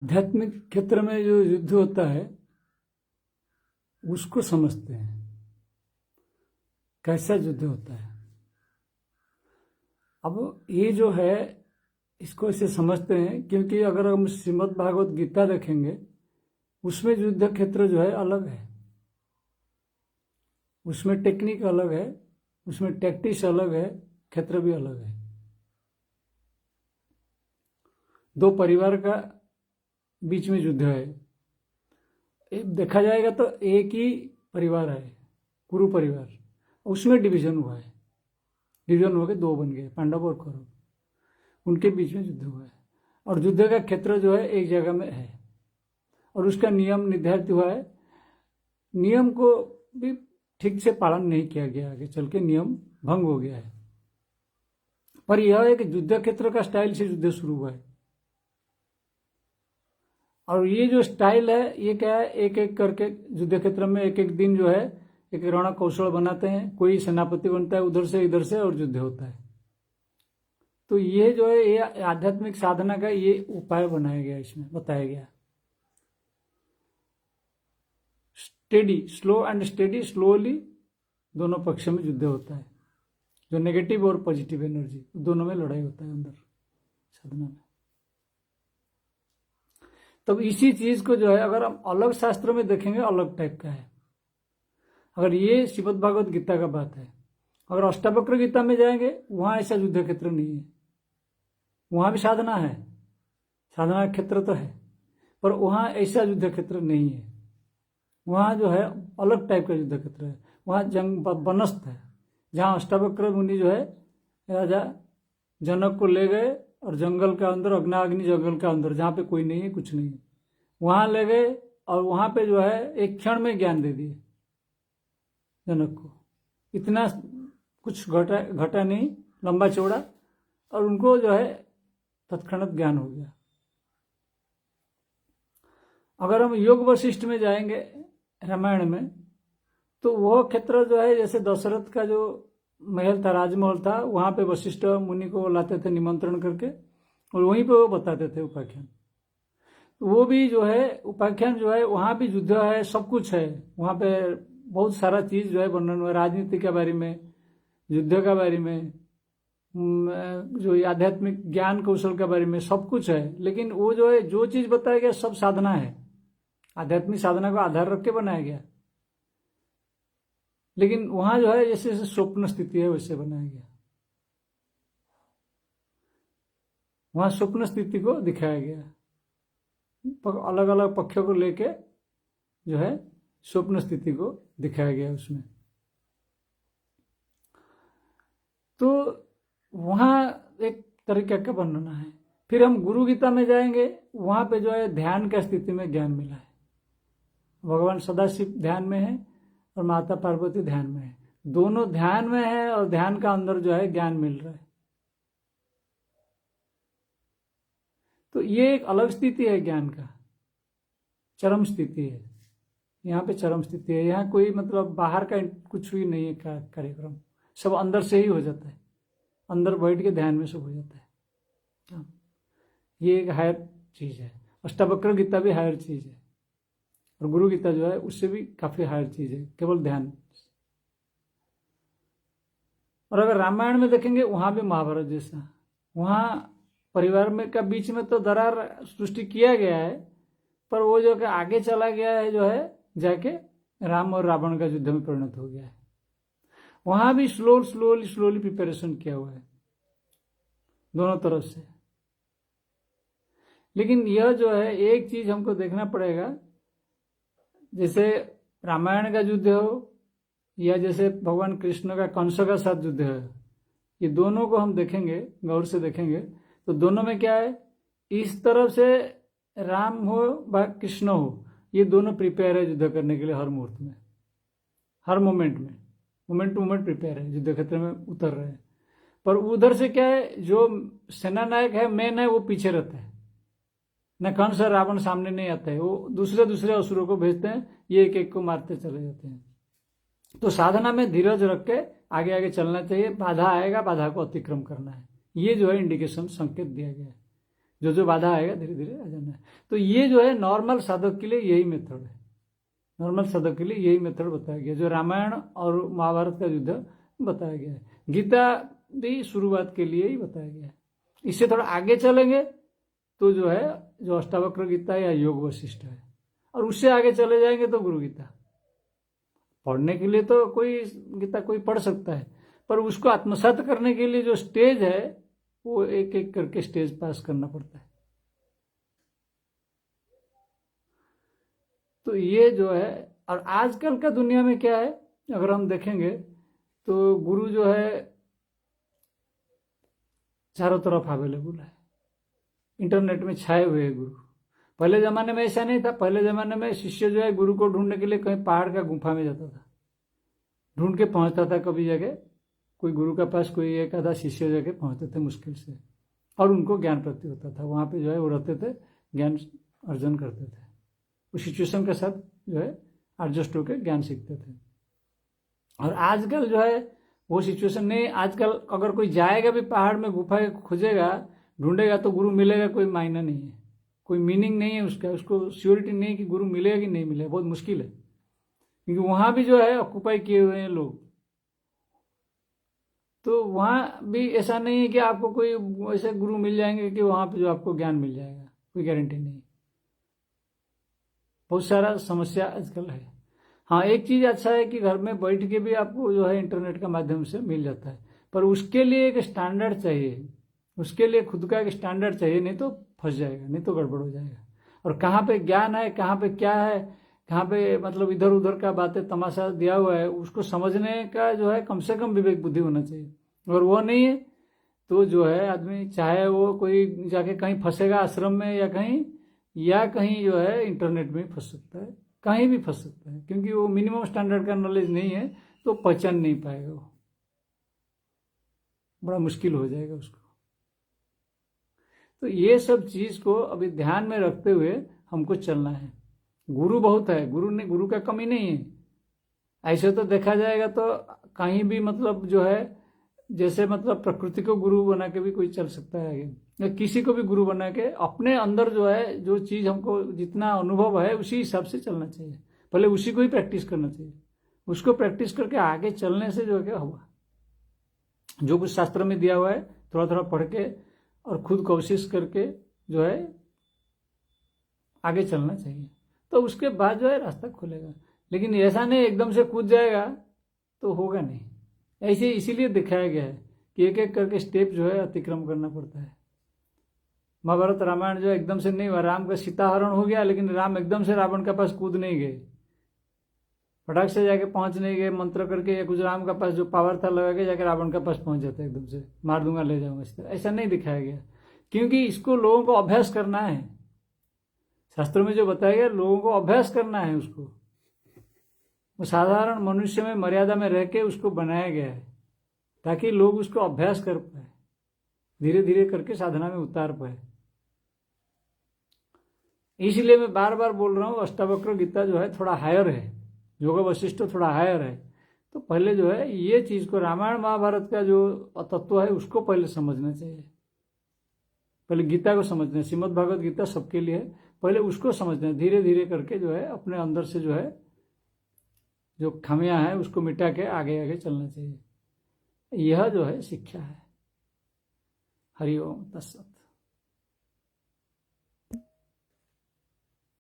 आध्यात्मिक क्षेत्र में जो युद्ध होता है उसको समझते हैं, कैसा युद्ध होता है। अब ये जो है इसको ऐसे समझते हैं क्योंकि अगर हम श्रीमद् भागवत गीता देखेंगे उसमें युद्ध क्षेत्र जो है अलग है, उसमें टेक्निक अलग है, उसमें टैक्टिक्स अलग है, क्षेत्र भी अलग है। दो परिवार का बीच में युद्ध है, देखा जाएगा तो एक ही परिवार है, कुरु परिवार, उसमें डिवीजन हुआ है, डिवीजन हो गए, दो बन गए, पांडव और कौरव, उनके बीच में युद्ध हुआ है। और युद्ध का क्षेत्र जो है एक जगह में है और उसका नियम निर्धारित हुआ है। नियम को भी ठीक से पालन नहीं किया गया, आगे चल के नियम भंग हो गया है। पर यह एक युद्ध क्षेत्र का स्टाइल से युद्ध शुरू हुआ है और ये जो स्टाइल है ये क्या है, एक एक करके युद्ध क्षेत्र में एक एक दिन जो है एक रण कौशल बनाते हैं, कोई सेनापति बनता है उधर से इधर से और युद्ध होता है। तो ये जो है ये आध्यात्मिक साधना का ये उपाय बनाया गया, इसमें बताया गया। Steady, slow and steady, slowly दोनों पक्ष में युद्ध होता है, जो नेगेटिव और पॉजिटिव एनर्जी दोनों में लड़ाई होता है अंदर साधना में। तब इसी चीज को जो है अगर हम अलग शास्त्रों में देखेंगे अलग टाइप का है। अगर ये श्रीमद् भागवत गीता का बात है, अगर अष्टावक्र गीता में जाएंगे वहां ऐसा युद्ध क्षेत्र नहीं है, वहां भी साधना है, साधना क्षेत्र तो है, पर वहां ऐसा युद्ध क्षेत्र नहीं है। वहां जो है अलग टाइप का युद्ध क्षेत्र है, वहां जंग बनस्थ है, जहां अष्टावक्र मुनि जो है राजा जनक को ले गए और जंगल के अंदर, अग्नि जंगल के अंदर जहाँ पे कोई नहीं है, कुछ नहीं है, वहां ले गए और वहां पे जो है एक क्षण में ज्ञान दे दिए जनक को। इतना कुछ घटा नहीं, लंबा चौड़ा, और उनको जो है तत्क्षणात ज्ञान हो गया। अगर हम योग वशिष्ठ में जाएंगे रामायण में, तो वह क्षेत्र जो है जैसे दशरथ का जो महल था, राजमहल था, वहां पे वशिष्ठ मुनि को लाते थे निमंत्रण करके और वहीं पे वो बताते थे उपाख्यान। तो वो भी जो है उपाख्यान जो है वहां भी युद्ध है, सब कुछ है, वहां पे बहुत सारा चीज जो है वर्णन हुआ, राजनीति के बारे में, युद्ध के बारे में, जो आध्यात्मिक ज्ञान कौशल के बारे में, सब कुछ है। लेकिन वो जो है जो चीज बताया गया सब साधना है, आध्यात्मिक साधना को आधार रख के बनाया गया। लेकिन वहां जो है जैसे स्वप्न स्थिति है वैसे बनाया गया, वहां स्वप्न स्थिति को दिखाया गया, अलग अलग पक्षों को लेके जो है स्वप्न स्थिति को दिखाया गया उसमें। तो वहां एक तरीके का वर्णना है। फिर हम गुरु गीता में जाएंगे, वहां पे जो है ध्यान की स्थिति में ज्ञान मिला है, भगवान सदाशिव ध्यान में है और माता पार्वती ध्यान में है, दोनों ध्यान में है और ध्यान का अंदर जो है ज्ञान मिल रहा है। तो ये एक अलग स्थिति है, ज्ञान का चरम स्थिति है, यहाँ पे चरम स्थिति है। यहाँ कोई मतलब बाहर का कुछ भी नहीं है कार्यक्रम, सब अंदर से ही हो जाता है, अंदर बैठ के ध्यान में सब हो जाता है। ये एक हायर चीज है। अष्टावक्र गीता भी हायर चीज है और गुरु गीता जो है उससे भी काफी हायर चीज है, केवल ध्यान। और अगर रामायण में देखेंगे वहां भी महाभारत जैसा, वहां परिवार में का बीच में तो दरार सृष्टि किया गया है, पर वो जो कि आगे चला गया है जो है जाके राम और रावण का युद्ध में परिणत हो गया है। वहां भी स्लोली प्रिपरेशन किया हुआ है दोनों तरफ से। लेकिन यह जो है एक चीज हमको देखना पड़ेगा, जैसे रामायण का युद्ध हो या जैसे भगवान कृष्ण का कंस का साथ युद्ध है, ये दोनों को हम देखेंगे, गौर से देखेंगे तो दोनों में क्या है, इस तरफ से राम हो व कृष्ण हो, ये दोनों प्रिपेयर है युद्ध करने के लिए हर मुहूर्त में, हर मोमेंट में, मोमेंट टू मोमेंट प्रिपेयर है, युद्ध क्षेत्र में उतर रहे हैं। पर उधर से क्या है, जो सेना नायक है, मेन है, वो पीछे रहता है, न कंस और रावण सामने नहीं आता है, वो दूसरे असुरों को भेजते हैं, ये एक एक को मारते चले जाते हैं। तो साधना में धीरज रख के आगे आगे चलना चाहिए, बाधा आएगा, बाधा को अतिक्रम करना है, ये जो है इंडिकेशन, संकेत दिया गया है। जो जो बाधा आएगा धीरे धीरे आ जाना है। तो ये जो है नॉर्मल साधक के लिए यही मेथड है, नॉर्मल साधक के लिए यही मेथड बताया गया जो रामायण और महाभारत का युद्ध बताया गया है। गीता भी शुरुआत के लिए ही बताया गया है। इससे थोड़ा आगे चलेंगे तो जो है जो अष्टावक्र गीता या योग वशिष्ठ है, और उससे आगे चले जाएंगे तो गुरु गीता। पढ़ने के लिए तो कोई गीता कोई पढ़ सकता है, पर उसको आत्मसात करने के लिए जो स्टेज है वो एक एक करके स्टेज पास करना पड़ता है। तो ये जो है, और आजकल का दुनिया में क्या है अगर हम देखेंगे तो गुरु जो है चारों तरफ अवेलेबल है, इंटरनेट में छाए हुए हैं गुरु। पहले जमाने में ऐसा नहीं था। पहले जमाने में शिष्य जो है गुरु को ढूंढने के लिए कहीं पहाड़ का गुफा में जाता था, ढूंढ के पहुंचता था। कभी जगह कोई गुरु के पास कोई एक आधा शिष्य जगह पहुंचते थे मुश्किल से, और उनको ज्ञान प्राप्ति होता था। वहां पे जो है वो रहते थे, ज्ञान अर्जन करते थे, उस सिचुएशन के साथ जो है एडजस्ट होकर ज्ञान सीखते थे। और आजकल जो है वो सिचुएशन नहीं। आजकल अगर कोई जाएगा भी पहाड़ में गुफा खोजेगा ढूंढेगा तो गुरु मिलेगा कोई मायना नहीं है, कोई मीनिंग नहीं है उसका, उसको श्योरिटी नहीं है कि गुरु मिलेगा कि नहीं मिलेगा, बहुत मुश्किल है। क्योंकि वहां भी जो है ऑक्यूपाई किए हुए हैं लोग, तो वहां भी ऐसा नहीं है कि आपको कोई ऐसे गुरु मिल जाएंगे कि वहां पे जो आपको ज्ञान मिल जाएगा, कोई गारंटी नहीं। बहुत सारा समस्या आजकल है। हाँ, एक चीज अच्छा है कि घर में बैठ के भी आपको जो है इंटरनेट का माध्यम से मिल जाता है, पर उसके लिए एक स्टैंडर्ड चाहिए, उसके लिए खुद का एक स्टैंडर्ड चाहिए, नहीं तो फंस जाएगा, नहीं तो गड़बड़ हो जाएगा। और कहाँ पे ज्ञान है, कहाँ पे क्या है, कहाँ पे मतलब इधर उधर का बातें तमाशा दिया हुआ है, उसको समझने का जो है कम से कम विवेक बुद्धि होना चाहिए। और वो नहीं है तो जो है आदमी चाहे वो कोई जाके कहीं फंसेगा आश्रम में या कहीं जो है इंटरनेट में फंस सकता है, कहीं भी फंस सकता है, क्योंकि वो मिनिमम स्टैंडर्ड का नॉलेज नहीं है तो पहचान नहीं पाएगा, वो बड़ा मुश्किल हो जाएगा उसको। तो ये सब चीज को अभी ध्यान में रखते हुए हमको चलना है। गुरु बहुत है, गुरु का कमी नहीं है। ऐसे तो देखा जाएगा तो कहीं भी मतलब जो है जैसे मतलब प्रकृति को गुरु बना के भी कोई चल सकता है आगे, या किसी को भी गुरु बना के अपने अंदर जो है जो चीज हमको जितना अनुभव है उसी हिसाब से चलना चाहिए। पहले उसी को ही प्रैक्टिस करना चाहिए, उसको प्रैक्टिस करके आगे चलने से जो है क्या होगा, जो कुछ शास्त्र में दिया हुआ है थोड़ा थोड़ा पढ़ के और खुद कोशिश करके जो है आगे चलना चाहिए, तो उसके बाद जो है रास्ता खुलेगा। लेकिन ऐसा नहीं एकदम से कूद जाएगा तो होगा नहीं। ऐसे इसीलिए दिखाया गया है कि एक एक करके स्टेप जो है अतिक्रम करना पड़ता है। महाभारत रामायण जो है एकदम से नहीं हुआ। राम का सीताहरण हो गया, लेकिन राम एकदम से रावण के पास कूद नहीं गए, फटाक से जाके पहुंच नहीं गए, मंत्र करके या कुछ राम का पास जो पावर था लगा के जाके रावण के पास पहुंच जाते एकदम से, मार दूंगा ले जाऊंगा, इस तरह ऐसा नहीं दिखाया गया। क्योंकि इसको लोगों को अभ्यास करना है, शास्त्रों में जो बताया गया लोगों को अभ्यास करना है उसको, वो साधारण मनुष्य में मर्यादा में रह के उसको बनाया गया है ताकि लोग उसको अभ्यास कर पाए, धीरे धीरे करके साधना में उतार पाए। इसलिए मैं बार बार बोल रहा हूँ अष्टावक्र गीता जो है थोड़ा हायर है, योग वशिष्ठ थोड़ा हायर है। तो पहले जो है ये चीज को रामायण महाभारत का जो तत्व है उसको पहले समझना चाहिए, पहले गीता को समझना है। श्रीमद् भागवत गीता सबके लिए है, पहले उसको समझना है। धीरे धीरे करके जो है अपने अंदर से जो है जो खामियां हैं उसको मिटा के आगे आगे चलना चाहिए। यह जो है शिक्षा है। हरि ओम तत्सत।